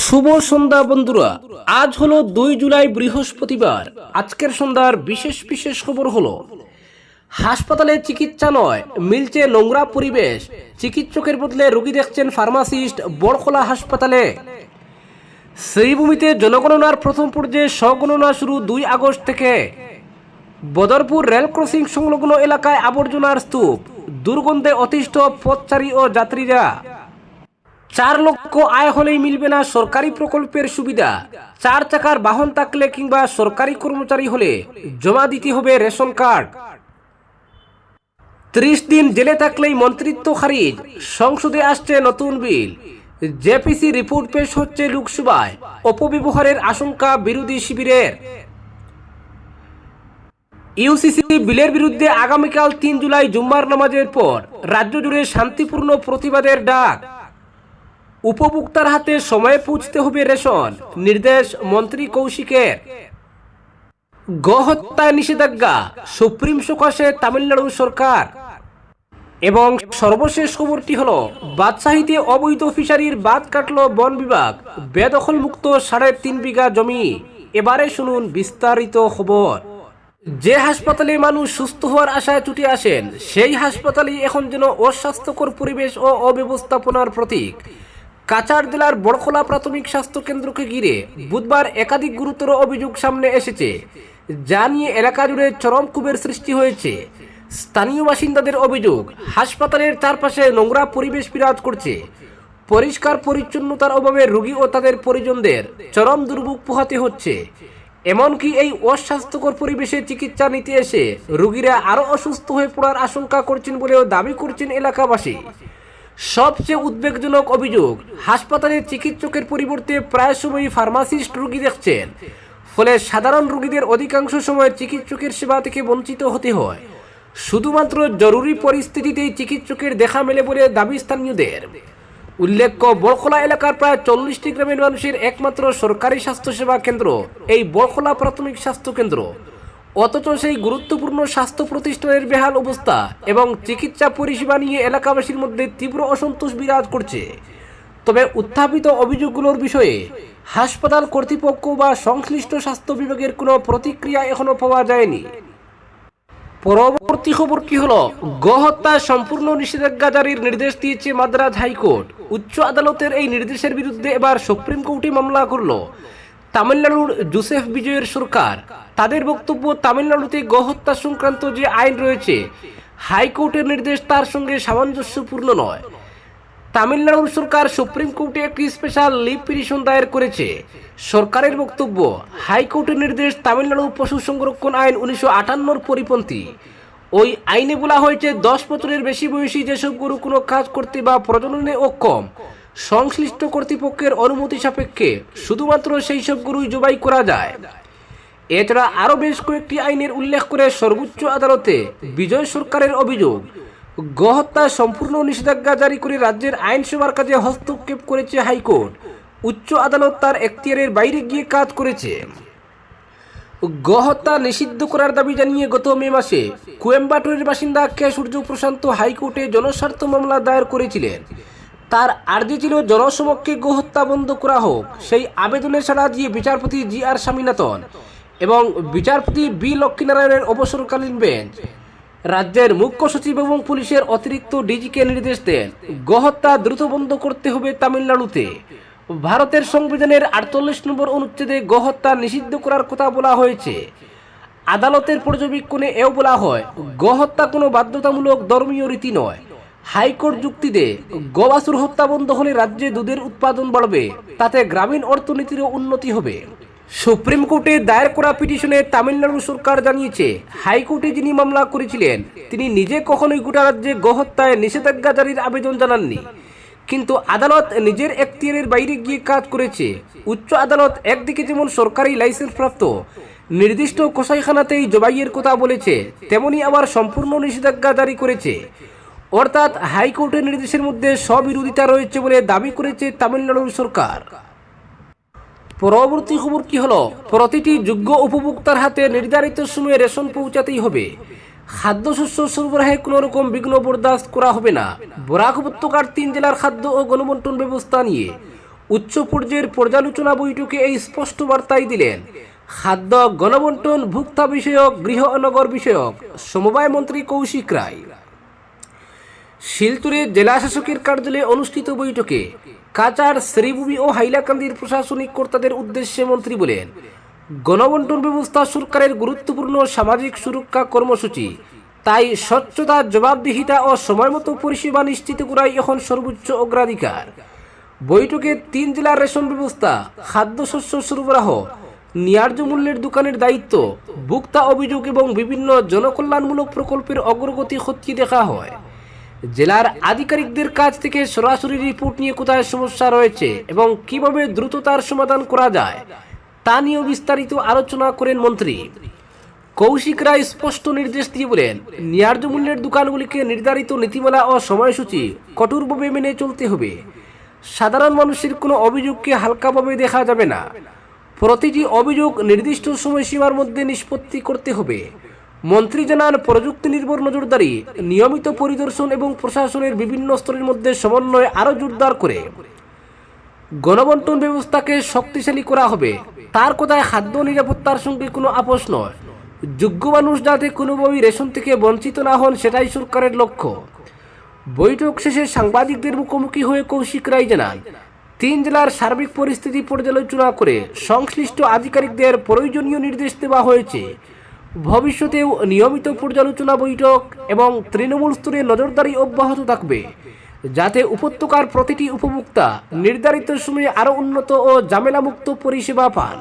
শুভ সন্ধ্যা বন্ধুরা। আজ হলো 2 জুলাই বৃহস্পতিবার। আজকের সন্ধ্যার বিশেষ বিশেষ খবর হলো হাসপাতালে চিকিৎসা নয়, মিলছে নোংরা পরিবেশ। চিকিৎসকের বদলে রোগী দেখছেন ফার্মাসিস্ট বড়খোলা হাসপাতালে। শ্রীভূমিতে জনগণনার প্রথম পর্যায়ে স্বগণনা শুরু 2 আগস্ট থেকে। বদরপুর রেল ক্রসিং সংলগ্ন এলাকায় আবর্জনার স্তূপ, দুর্গন্ধে অতিষ্ঠ পথচারী ও যাত্রীরা। 4 লক্ষ আয় হলেই মিলবে না সরকারি প্রকল্পের সুবিধা। 4 চাকার বাহন থাকলে কিংবা সরকারি কর্মচারী হলে জমা দিতে হবে রেশন কার্ড। 30 দিন জেলে থাকলেই মন্ত্রিত্ব খারিজ। সংসদে আসছে নতুন বিল। জেপিসি রিপোর্ট পেশ হচ্ছে লোকসভায়। অপব্যবহারের আশঙ্কা বিরোধী শিবিরের। ইউসিসি বিলের বিরুদ্ধে আগামীকাল 3 জুলাই জুম্মার নামাজের পর রাজ্য জুড়ে শান্তিপূর্ণ প্রতিবাদের ডাক। উপভোক্তার হাতে সময়ে পৌঁছতে হবে রেশন, নির্দেশ মন্ত্রী কৌশিকের। গোহত্যায় নিষেধাজ্ঞা, সুপ্রিম কোর্টে তামিলনাড়ু সরকার। এবং সর্বশেষ খবরটি হলো বাদশাহীতে অবৈধ ফিশারির বাঁধ কাটল বন বিভাগ। বেদখল মুক্ত 3.5 বিঘা জমি। এবারে শুনুন বিস্তারিত খবর। যে হাসপাতালে মানুষ সুস্থ হওয়ার আশায় ছুটে আসেন, সেই হাসপাতালে এখন যেন অস্বাস্থ্যকর পরিবেশ ও অব্যবস্থাপনার প্রতীক। কাছাড় জেলার বড়খোলা প্রাথমিক স্বাস্থ্য কেন্দ্রকে ঘিরে বুধবার একাধিক গুরুতর অভিযোগ সামনে এসেছে, যা নিয়ে এলাকা জুড়ে চরম ক্ষোভের সৃষ্টি হয়েছে। স্থানীয় বাসিন্দাদের অভিযোগ, হাসপাতালের চারপাশে নোংরা পরিবেশ বিরাজ করছে। পরিষ্কার পরিচ্ছন্নতার অভাবে রোগী ও তাদের পরিজনদের চরম দুর্ভোগ পোহাতে হচ্ছে। এমনকি এই অস্বাস্থ্যকর পরিবেশে চিকিৎসা নিতে এসে রোগীরা আরও অসুস্থ হয়ে পড়ার আশঙ্কা করছেন বলেও দাবি করছেন এলাকাবাসী। সবচেয়ে উদ্বেগজনক অভিযোগ, হাসপাতালে চিকিৎসকের পরিবর্তে প্রায় সময়ই ফার্মাসিস্ট রোগী দেখছেন। ফলে সাধারণ রোগীদের অধিকাংশ সময় চিকিৎসকের সেবা থেকে বঞ্চিত হতে হয়। শুধুমাত্র জরুরি পরিস্থিতিতেই চিকিৎসকের দেখা মেলে বলে দাবি স্থানীয়দের। উল্লেখ্য, বড়খোলা এলাকার প্রায় 40টি গ্রামের মানুষের একমাত্র সরকারি স্বাস্থ্যসেবা কেন্দ্র এই বড়খোলা প্রাথমিক স্বাস্থ্য কেন্দ্র। অথচ সেই গুরুত্বপূর্ণ স্বাস্থ্য প্রতিষ্ঠানের বেহাল অবস্থা এবং চিকিৎসা পরিষেবা নিয়ে এলাকাবাসীর মধ্যে তীব্র অসন্তোষ বিরাজ করছে। তবে উত্থাপিত অভিযোগগুলোর বিষয়ে হাসপাতাল কর্তৃপক্ষ বা সংশ্লিষ্ট স্বাস্থ্য বিভাগের কোনো প্রতিক্রিয়া এখনো পাওয়া যায়নি। পরবর্তী খবরটি হলো গোহত্যায় সম্পূর্ণ নিষেধাজ্ঞা জারির নির্দেশ দিয়েছে মাদ্রাজ হাইকোর্ট। উচ্চ আদালতের এই নির্দেশের বিরুদ্ধে এবার সুপ্রিম কোর্টে মামলা করল তামিলনাড়ুর জোসেফ বিজয়ের সরকার। তাদের বক্তব্য, তামিলনাড়ুতে গোহত্যা সংক্রান্ত যে আইন রয়েছে, হাইকোর্টের নির্দেশ তার সঙ্গে সামঞ্জস্যপূর্ণ নয়। তামিলনাড়ুর সরকার সুপ্রিম কোর্টে একটি স্পেশাল লিভ পিটিশন দায়ের করেছে। সরকারের বক্তব্য, হাইকোর্টের নির্দেশ তামিলনাড়ু পশু সংরক্ষণ আইন 1958-র পরিপন্থী। ওই আইনে বলা হয়েছে 10 বছরের বেশি বয়সী যেসব গরু কোনো কাজ করতে বা প্রজননে অক্ষম, সংশ্লিষ্ট কর্তৃপক্ষের অনুমতি সাপেক্ষে শুধুমাত্র সেই সব গরুই জবাই করা যায়। এছাড়া আরও বেশ কয়েকটি আইনের উল্লেখ করে সর্বোচ্চ আদালতে বিজয় সরকারের অভিযোগ, গোহত্যায় সম্পূর্ণ নিষেধাজ্ঞা জারি করে রাজ্যের আইনসভার কাজে হস্তক্ষেপ করেছে হাইকোর্ট। উচ্চ আদালত তার এখতিয়ারের বাইরে গিয়ে কাজ করেছে। গোহত্যা নিষিদ্ধ করার দাবি জানিয়ে গত মে মাসে কোয়েম্বাটোরের বাসিন্দা কে সূর্য প্রশান্ত হাইকোর্টে জনস্বার্থ মামলা দায়ের করেছিলেন। তার আর্জি ছিল জনসমক্ষে গোহত্যা বন্ধ করা হোক। সেই আবেদনের সাড়া দিয়ে বিচারপতি GR স্বামীনাথন এবং বিচারপতি B লক্ষ্মীনারায়ণের অবসরকালীন বেঞ্চ রাজ্যের মুখ্য সচিব এবং পুলিশের অতিরিক্ত ডিজিকে নির্দেশ দেন, গোহত্যা দ্রুত বন্ধ করতে হবে তামিলনাড়ুতে। ভারতের সংবিধানের 48 নম্বর অনুচ্ছেদে গোহত্যা নিষিদ্ধ করার কথা বলা হয়েছে। আদালতের পর্যবেক্ষণে এও বলা হয়, গোহত্যা কোনো বাধ্যতামূলক ধর্মীয় রীতি নয়। হাইকোর্ট যুক্তি দেয়, গোবাছুর হত্যা বন্ধ হলে রাজ্যে দুধের উৎপাদন বাড়বে, তাতে গ্রামীণ অর্থনীতিরও উন্নতি হবে। সুপ্রিম কোর্টে দায়ের করা পিটিশনে তামিলনাড়ু সরকার জানিয়েছে, হাইকোর্টে যিনি মামলা করেছিলেন তিনি নিজে কখনোই গোটা রাজ্যে গোহত্যায় নিষেধাজ্ঞা জারির আবেদন জানাননি, কিন্তু আদালত নিজের এখতিয়ারের বাইরে গিয়ে কাজ করেছে। উচ্চ আদালত একদিকে যেমন সরকারি লাইসেন্স প্রাপ্ত নির্দিষ্ট কসাইখানাতেই জবাইয়ের কথা বলেছে, তেমনি আবার সম্পূর্ণ নিষেধাজ্ঞা জারি করেছে। অর্থাৎ হাইকোর্টের নির্দেশের মধ্যে স্ববিরোধিতা রয়েছে বলে দাবি করেছে তামিলনাড়ুর সরকার। পরবর্তী খবর কি হলো, প্রতিটি যোগ্য উপভোক্তার হাতে নির্ধারিত সময়ে রেশন পৌঁছাতেই হবে। খাদ্যশস্য সরবরাহে কোনো রকম বিঘ্ন বরদাস্ত করা হবে না। বরাক উপত্যকার 3 জেলার খাদ্য ও গণবন্টন ব্যবস্থা নিয়ে উচ্চ পর্যায়ের পর্যালোচনা বৈঠকে এই স্পষ্ট বার্তাই দিলেন খাদ্য, গণবন্টন, ভোক্তা বিষয়ক, গৃহ ও নগর বিষয়ক সমবায় মন্ত্রী কৌশিক রায়। শিলচরে জেলা শাসকের কার্যালয়ে অনুষ্ঠিত বৈঠকে কাচার, শ্রীভূমি ও হাইলাকান্দির প্রশাসনিক কর্তাদের উদ্দেশ্যে মন্ত্রী বলেন, গণবন্টন ব্যবস্থা সরকারের গুরুত্বপূর্ণ সামাজিক সুরক্ষা কর্মসূচি। তাই স্বচ্ছতা, জবাবদিহিতা ও সময়মতো পরিষেবা নিশ্চিত করাই এখন সর্বোচ্চ অগ্রাধিকার। বৈঠকে 3 জেলার রেশন ব্যবস্থা, খাদ্যশস্য সরবরাহ, ন্যায্য মূল্যের দোকানের দায়িত্ব, ভোক্তা অভিযোগ এবং বিভিন্ন জনকল্যাণমূলক প্রকল্পের অগ্রগতি খতিয়ে দেখা হয়। জেলার আধিকারিকদের কাছ থেকে সরাসরি রিপোর্ট নিয়ে কোথায় সমস্যা রয়েছে এবং কিভাবে দ্রুত তার সমাধান করা যায় তা নিয়েও বিস্তারিত আলোচনা করেন মন্ত্রী। কৌশিক রায় স্পষ্ট নির্দেশ দিয়ে বলেন, ন্যায্য মূল্যের দোকানগুলিকে নির্ধারিত নীতিমালা ও সময়সূচি কঠোরভাবে মেনে চলতে হবে। সাধারণ মানুষের কোনো অভিযোগকে হালকাভাবে দেখা যাবে না। প্রতিটি অভিযোগ নির্দিষ্ট সময়সীমার মধ্যে নিষ্পত্তি করতে হবে। মন্ত্রী জানান, প্রযুক্তি নির্ভর নজরদারি, নিয়মিত পরিদর্শন এবং প্রশাসনের বিভিন্ন স্তরের মধ্যে সমন্বয় আরও জোরদার করে গণবন্টন ব্যবস্থাকে শক্তিশালী করা হবে। তার কথায় খাদ্য নিরাপত্তার সঙ্গে কোনো আপোষ নয়। যোগ্য মানুষ যাতে কোনোভাবেই রেশন থেকে বঞ্চিত না হন, সেটাই সরকারের লক্ষ্য। বৈঠক শেষে সাংবাদিকদের মুখোমুখি হয়ে কৌশিক রায় জানান, 3 জেলার সার্বিক পরিস্থিতি পর্যালোচনা করে সংশ্লিষ্ট আধিকারিকদের প্রয়োজনীয় নির্দেশ দেওয়া হয়েছে। ভবিষ্যতেও নিয়মিত পর্যালোচনা বৈঠক এবং তৃণমূল স্তরে নজরদারি অব্যাহত থাকবে, যাতে উপত্যকার প্রতিটি উপভোক্তা নির্ধারিত সময়ে আরও উন্নত ও ঝামেলামুক্ত পরিষেবা পান।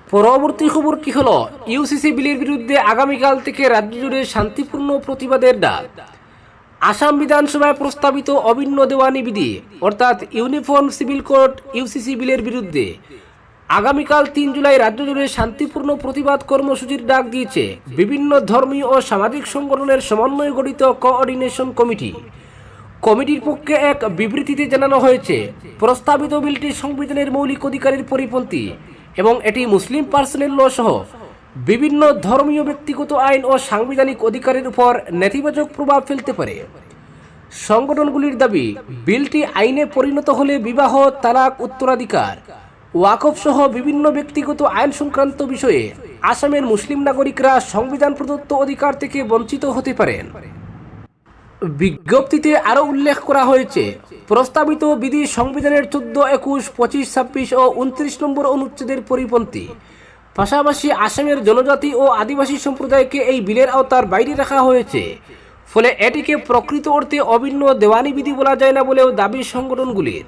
পরবর্তী খবরটি হল, ইউসিসি বিলের বিরুদ্ধে আগামীকাল থেকে রাজ্য জুড়ে শান্তিপূর্ণ প্রতিবাদের ডাক। আসাম বিধানসভায় প্রস্তাবিত অভিন্ন দেওয়ানি বিধি অর্থাৎ ইউনিফর্ম সিভিল কোড ইউসিসি বিলের বিরুদ্ধে আগামীকাল 3 জুলাই রাজ্য জুড়ে শান্তিপূর্ণ প্রতিবাদ কর্মসূচির ডাক দিয়েছে বিভিন্ন ধর্মীয় ও সামাজিক সংগঠনের সমন্বয়ে গঠিত কোঅর্ডিনেশন কমিটি। কমিটির পক্ষে এক বিবৃতিতে জানানো হয়েছে, প্রস্তাবিত বিলটি সংবিধানের মৌলিক অধিকারের পরিপন্থী এবং এটি মুসলিম পার্সোনাল ল সহ বিভিন্ন ধর্মীয় ব্যক্তিগত আইন ও সাংবিধানিক অধিকারের উপর নেতিবাচক প্রভাব ফেলতে পারে। সংগঠনগুলির দাবি, বিলটি আইনে পরিণত হলে বিবাহ, তালাক, উত্তরাধিকার, ওয়াকফ সহ বিভিন্ন ব্যক্তিগত আইন সংক্রান্ত বিষয়ে আসামের মুসলিম নাগরিকরা সংবিধান প্রদত্ত অধিকার থেকে বঞ্চিত হতে পারেন। বিজ্ঞপ্তিতে আরও উল্লেখ করা হয়েছে, প্রস্তাবিত বিধি সংবিধানের 14, 21, 25, 26 ও 29 নম্বর অনুচ্ছেদের পরিপন্থী। পাশাপাশি আসামের জনজাতি ও আদিবাসী সম্প্রদায়কে এই বিলের আওতার বাইরে রাখা হয়েছে। ফলে এটিকে প্রকৃত অর্থে অভিন্ন দেওয়ানি বিধি বলা যায় না বলেও দাবি সংগঠনগুলির।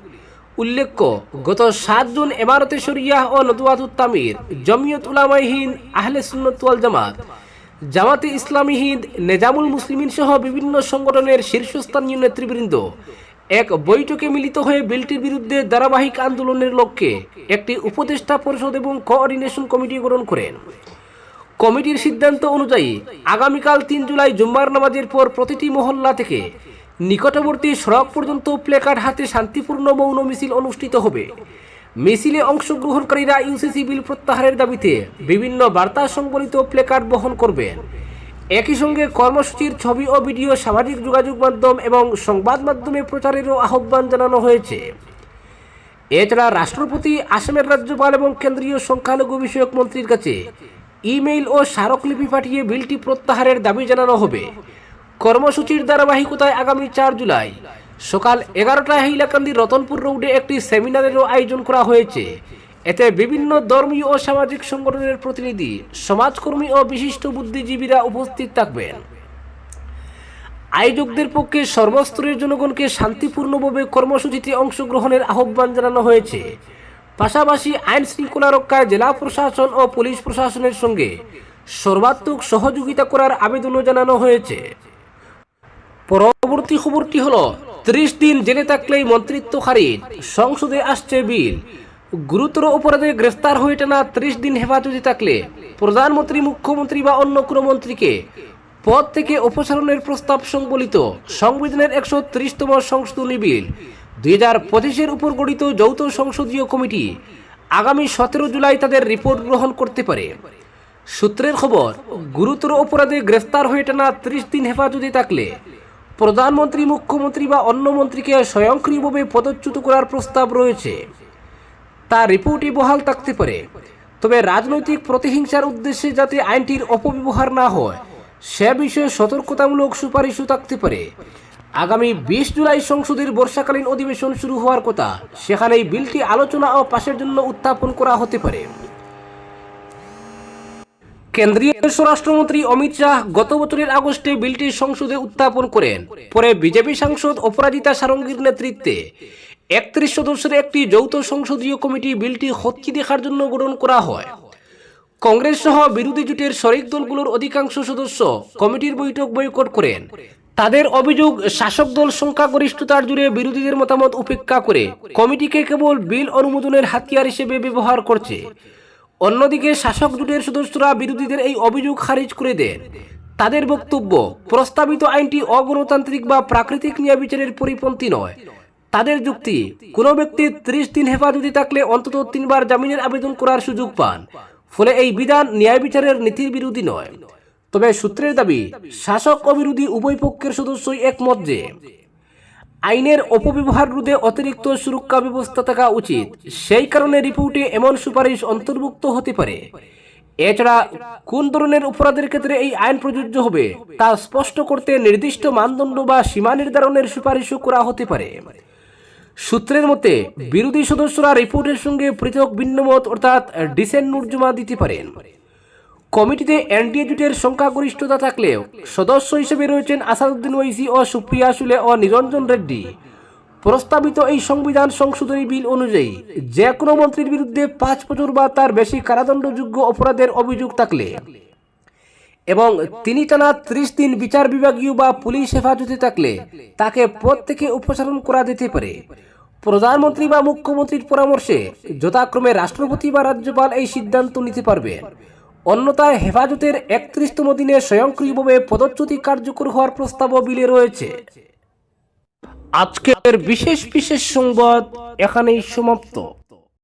উল্লেখ্য, গত 7 জুন এমারতে শরিয়াহ ও নদওয়াতুত তামির, জমিয়ত উলামায়ে হিন্দ, আহলে সুন্নাত ওয়াল জামাত, জামাতে ইসলামী হিন্দ, নেজামুল মুসলিমিন সহ বিভিন্ন সংগঠনের শীর্ষস্থানীয় নেতৃবৃন্দ এক বৈঠকে মিলিত হয়ে বিলটির বিরুদ্ধে ধারাবাহিক আন্দোলনের লক্ষ্যে একটি উপদেষ্টা পরিষদ এবং কোঅর্ডিনেশন কমিটি গঠন করেন। কমিটির সিদ্ধান্ত অনুযায়ী আগামীকাল 3 জুলাই জুম্মার নামাজের পর প্রতিটি মহল্লা থেকে নিকটবর্তী সড়ক পর্যন্ত প্লেকার্ড হাতে শান্তিপূর্ণ মৌন মিছিল অনুষ্ঠিত হবে। মিছিলে অংশগ্রহণকারীরা ইউসিসি বিল প্রত্যাহারের দাবিতে বিভিন্ন বার্তা সংবলিত প্লেকার্ড বহন করবেন। একই সঙ্গে কর্মসূচির ছবি ও ভিডিও সামাজিক যোগাযোগ মাধ্যম এবং সংবাদ মাধ্যমে প্রচারেরও আহ্বান জানানো হয়েছে। এছাড়া রাষ্ট্রপতি, আসামের রাজ্যপাল এবং কেন্দ্রীয় সংখ্যালঘু বিষয়ক মন্ত্রীর কাছে ইমেইল ও স্মারকলিপি পাঠিয়ে বিলটি প্রত্যাহারের দাবি জানানো হবে। কর্মসূচির ধারাবাহিকতায় আগামী 4 জুলাই সকাল 11টায় হাইলাকান্দি রতনপুর রোডে একটি সেমিনারেরও আয়োজন করা হয়েছে। এতে বিভিন্ন ধর্মীয় ও সামাজিক সংগঠনের প্রতিনিধি, সমাজকর্মী ও বিশিষ্ট বুদ্ধিজীবীরা উপস্থিত থাকবেন। আয়োজকদের পক্ষে সর্বস্তরের জনগণকে শান্তিপূর্ণভাবে কর্মসূচিতে অংশগ্রহণের আহ্বান জানানো হয়েছে। পাশাপাশি আইন শৃঙ্খলা রক্ষায় জেলা প্রশাসন ও পুলিশ প্রশাসনের সঙ্গে সর্বাত্মক সহযোগিতা করার আবেদনও জানানো হয়েছে। পরবর্তী খবরটি হল, 30 দিন জেলে থাকলেই মন্ত্রিত্ব খারিজ, সংসদে আসছে বিল। গুরুতর অপরাধে গ্রেফতার হয়ে টানা 30 দিন হেফাজতে থাকলে প্রধানমন্ত্রী, মুখ্যমন্ত্রী বা অন্য কোনো মন্ত্রীকে পদ থেকে অপসারণের প্রস্তাব সংবলিত সংবিধানের 130তম সংশোধনী বিল 2025-এর উপর গঠিত যৌথ সংসদীয় কমিটি আগামী 17 জুলাই তাদের রিপোর্ট গ্রহণ করতে পারে। সূত্রের খবর, গুরুতর অপরাধে গ্রেফতার হয়ে টানা 30 দিন হেফাজতে থাকলে প্রধানমন্ত্রী, মুখ্যমন্ত্রী বা অন্য মন্ত্রীকে স্বয়ংক্রিয়ভাবে পদচ্যুত করার প্রস্তাব রয়েছে। তা রিপোর্টে বহাল থাকতে পারে, তবে রাজনৈতিক প্রতিহিংসার উদ্দেশ্যে যাতে আইনটির অপব্যবহার না হয় সে বিষয়ে সতর্কতামূলক সুপারিশও থাকতে পারে। আগামী 20 জুলাই সংসদের বর্ষাকালীন অধিবেশন শুরু হওয়ার কথা, সেখানেই বিলটি আলোচনা ও পাশের জন্য উত্থাপন করা হতে পারে। কেন্দ্রীয় স্বরাষ্ট্রমন্ত্রী অমিত শাহ গত বছরের আগস্টে বিলটি সংসদে উত্থাপন করেন। পরে বিজেপি সাংসদ অপরাজিতা সারঙ্গীর নেতৃত্বে 31 সদস্যের একটি যৌথ সংসদীয় কমিটি বিলটি খতিয়ে দেখার জন্য গঠন করা হয়। কংগ্রেস সহ বিরোধী জোটের শরিক দলগুলোর অধিকাংশ সদস্য কমিটির বৈঠক বয়কট করেন। তাদের অভিযোগ, শাসক দল সংখ্যাগরিষ্ঠতার জুড়ে বিরোধীদের মতামত উপেক্ষা করে কমিটিকে কেবল বিল অনুমোদনের হাতিয়ার হিসেবে ব্যবহার করছে। অন্যদিকে শাসক জোটের সদস্যরা বিরোধীদের এই অভিযোগ খারিজ করে দেন। তাদের বক্তব্য, প্রস্তাবিত আইনটি অগণতান্ত্রিক বা প্রাকৃতিক ন্যায় বিচারের পরিপন্থী নয়। তাদের যুক্তি, কোনো ব্যক্তি 30 দিন হেফাজতে থাকলে অন্তত 3 বার জামিনের আবেদন করার সুযোগ পান, ফলে এই বিধান ন্যায় বিচারের নীতির বিরোধী নয়। তবে সূত্রের দাবি, শাসক ও বিরোধী উভয় পক্ষের সদস্যই একমত যে আইনের অপব্যবহার রোধে অতিরিক্ত সুরক্ষা ব্যবস্থা থাকা উচিত। সেই কারণে রিপোর্টে এমন সুপারিশ অন্তর্ভুক্ত হতে পারে। এছাড়া কোন ধরনের অপরাধের ক্ষেত্রে এই আইন প্রযোজ্য হবে তা স্পষ্ট করতে নির্দিষ্ট মানদণ্ড বা সীমা নির্ধারণের সুপারিশও করা হতে পারে। সূত্রের মতে, বিরোধী সদস্যরা রিপোর্টের সঙ্গে পৃথক ভিন্নমত অর্থাৎ ডিসেন্ট নোট জমা দিতে পারেন। কমিটিতে এনডিএ জোটের সংখ্যাগরিষ্ঠতা থাকলেও সদস্য হিসেবে রয়েছেন আসাদুদ্দিন ওয়াইসি ও সুপ্রিয়া সুলে ও নিরঞ্জন রেড্ডি। প্রস্তাবিত এই সংবিধান সংশোধনী বিল অনুযায়ী যে কোনো মন্ত্রীর বিরুদ্ধে 5 বছর বা তার বেশি কারাদণ্ডযোগ্য অপরাধের অভিযোগ থাকলে এবং তিনি টানা 30 দিন বিচার বিভাগীয় বা পুলিশ হেফাজতে থাকলে তাকে পদ থেকে অপসারণ করা যেতে পারে। প্রধানমন্ত্রী বা মুখ্যমন্ত্রীর পরামর্শে যথাক্রমে রাষ্ট্রপতি বা রাজ্যপাল এই সিদ্ধান্ত নিতে পারবেন। অন্যথায় হেফাজতের 31তম দিনে স্বয়ংক্রিয়ভাবে পদচ্যুতি কার্যকর হওয়ার প্রস্তাবও বিলে রয়েছে। আজকের বিশেষ সংবাদ এখানেই সমাপ্ত।